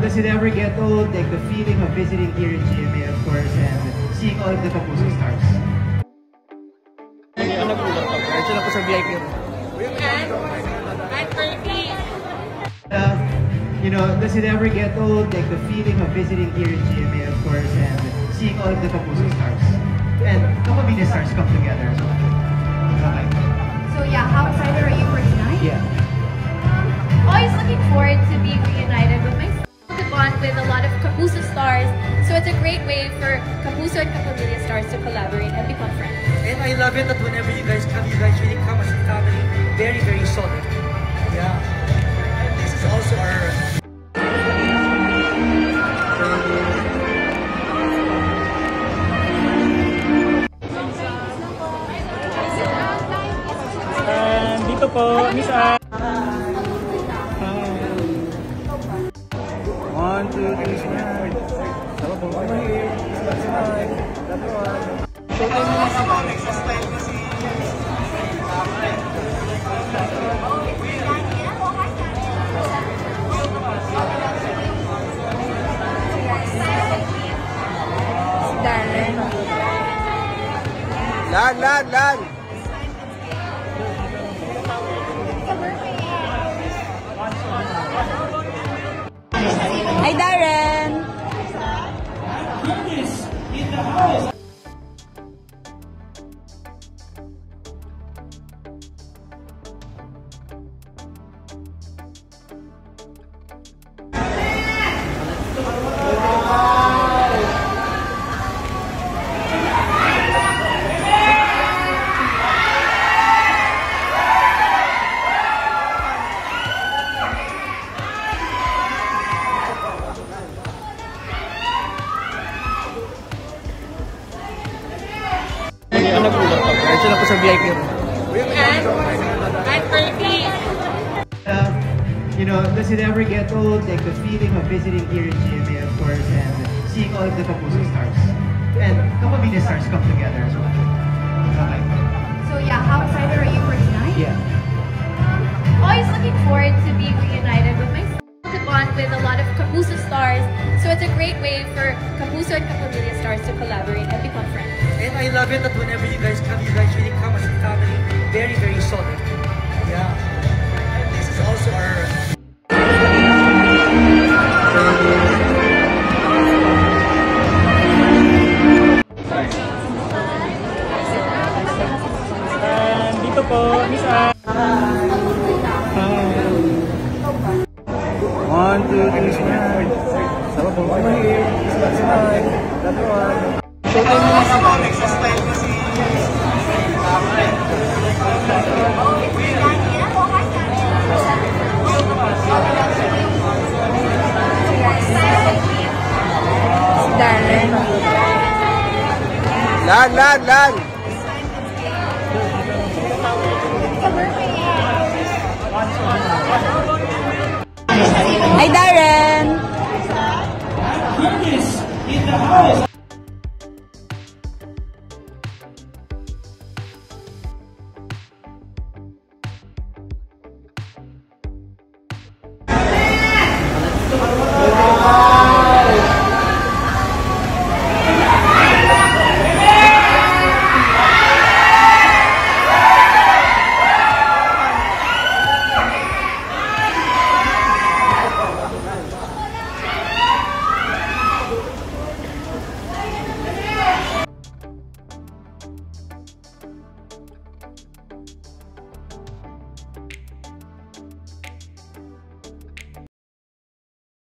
Does it ever get old? Like the feeling of visiting here in GMA, of course, and seeing all of the Kapuso stars. Ano po lang po? Diretso na po sa VIP room. Does it ever get old? Like the feeling of visiting here in GMA, of course, and seeing all of the Kapuso stars. And Kapamilya stars come together as well. Okay. So yeah, how excited are you for tonight? Yeah. Always looking forward to being reunited with my to bond with a lot of Kapuso stars. So it's a great way for Kapuso and Kapamilya stars to collaborate and become friends. And I love it that whenever you guys really come as a family, very, very solid. Yeah. And this is also our... Dito po, Miss A. 1, 2, 3, smile. Sama po, mahir. Smile. That one. Showtime mo na si Alex. Style na si... Darren. Lan! Hi, Darren! Ano po lang po? Diretso na po sa VIP room. Does it ever get old? Like the feeling of visiting here in GMA, of course, and seeing all of the Kapuso stars. And Kapamilya stars come together as well. Okay. So yeah, how excited are you for tonight? Yeah. Always looking forward to being reunited with my to bond with a lot of Kapuso stars. So it's a great way for Kapuso and Kapamilya stars to collaborate and become friends. And I love it that whenever you guys really come as a family, very, very solid. Yeah. And this is also our... Dito po, Miss A. 1, 2, 3, smile. Sama po, mahir. Smile. That one. Showtime mo na si Alex. Style na si... Darren. Lan! Hi, Darren! In the house.